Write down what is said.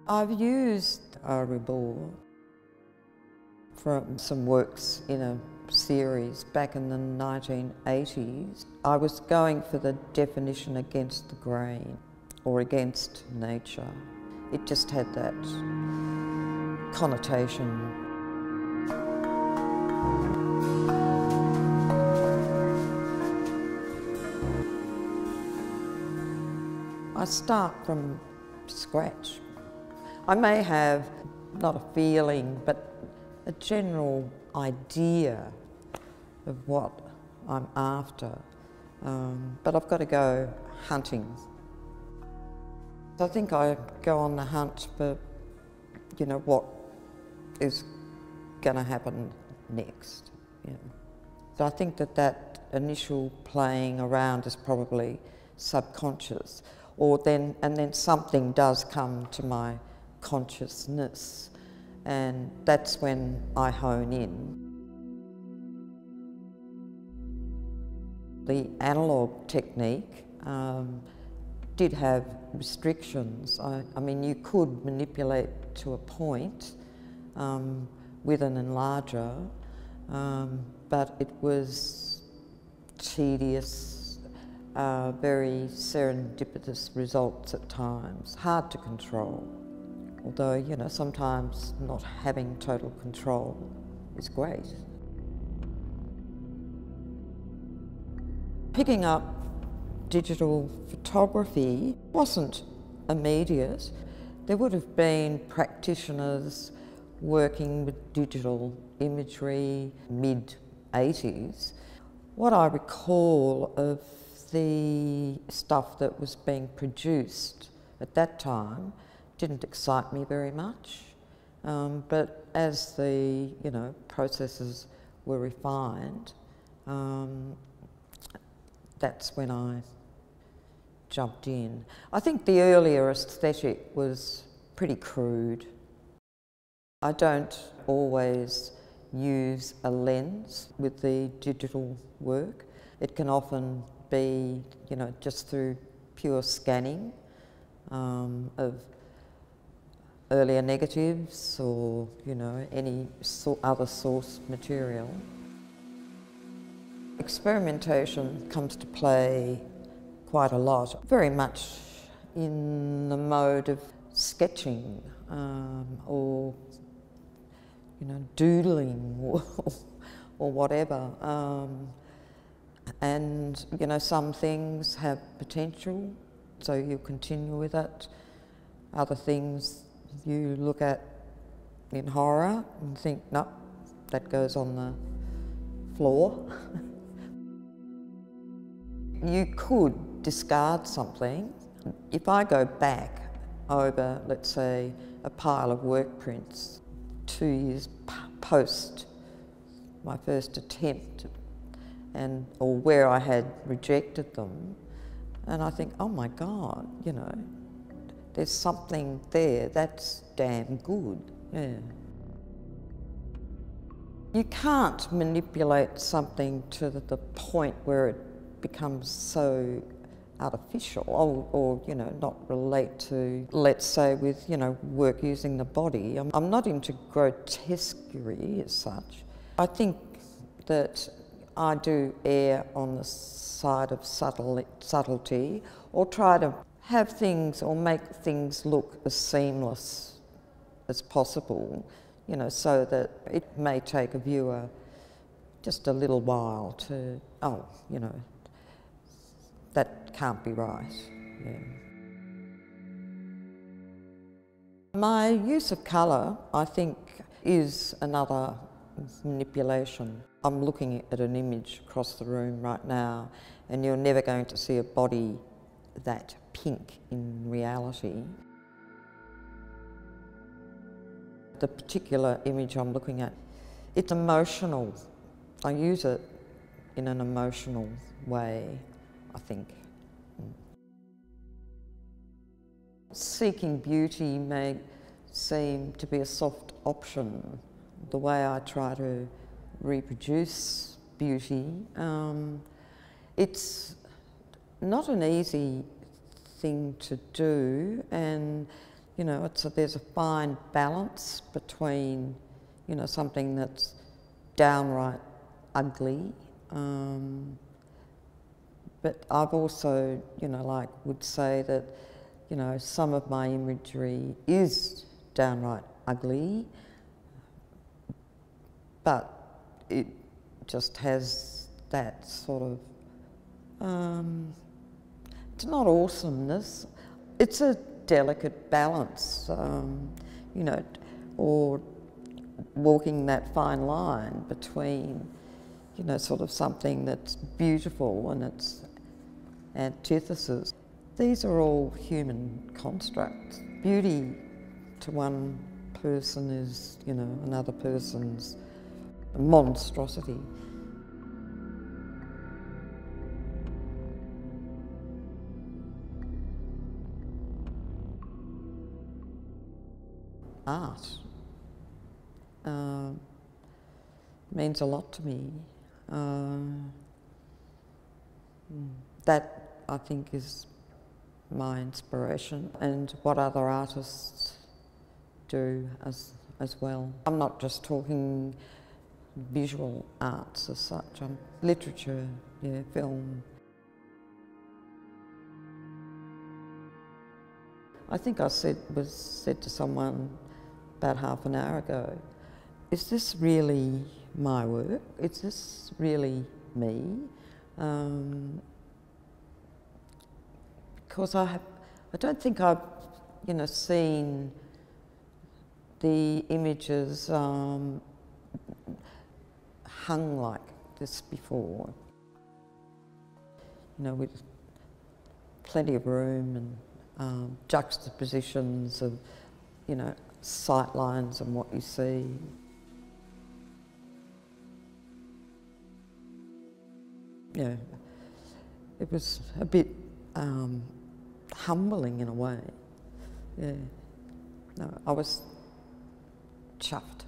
I've used a rebore from some works in a series back in the 1980s. I was going for the definition against the grain or against nature. It just had that connotation. I start from scratch. I may have not a feeling, but a general idea of what I'm after, but I've got to go hunting. I think I go on the hunt for, what is going to happen next. So I think that initial playing around is probably subconscious, and then something does come to my consciousness, and that's when I hone in. The analogue technique did have restrictions. I mean, you could manipulate to a point with an enlarger, but it was tedious, very serendipitous results at times, hard to control. Although, sometimes not having total control is great. Picking up digital photography wasn't immediate. There would have been practitioners working with digital imagery mid-80s. What I recall of the stuff that was being produced at that time didn't excite me very much, but as the processes were refined, that's when I jumped in. I think the earlier aesthetic was pretty crude. I don't always use a lens with the digital work. It can often be, just through pure scanning of earlier negatives or, any other source material. Experimentation comes to play quite a lot, very much in the mode of sketching or, doodling or whatever. And, some things have potential, so you continue with it. Other things you look at in horror and think, no, that goes on the floor. You could discard something. If I go back over, let's say, a pile of work prints 2 years post my first attempt, or where I had rejected them, and I think, oh my God, there's something there, that's damn good, yeah. You can't manipulate something to the point where it becomes so artificial or not relate to, let's say, with, work using the body. I'm not into grotesquerie as such. I think that I do err on the side of subtlety, or try to have things or make things look as seamless as possible, so that it may take a viewer just a little while to, that can't be right. Yeah. My use of colour, I think, is another manipulation. I'm looking at an image across the room right now, and you're never going to see a body that pink in reality. The particular image I'm looking at, it's emotional. I use it in an emotional way, I think. Seeking beauty may seem to be a soft option. The way I try to reproduce beauty, it's not an easy thing to do, and You know, there's a fine balance between, you know, something that's downright ugly, but I've also, you know, like would say that, you know, some of my imagery is downright ugly, but it just has that sort of, it's not awesomeness, it's a delicate balance, you know, or walking that fine line between, you know, sort of something that's beautiful and its antithesis. These are all human constructs. Beauty to one person is, you know, another person's monstrosity. Art means a lot to me. That, I think, is my inspiration, and what other artists do as well. I'm not just talking visual arts as such, I'm literature, yeah, film. I think I said to someone about half an hour ago, is this really my work? Is this really me? Because I don't think I've, you know, seen the images hung like this before. You know, with plenty of room and juxtapositions of, you know, sight lines and what you see. Yeah, it was a bit humbling in a way. Yeah, no, I was chuffed.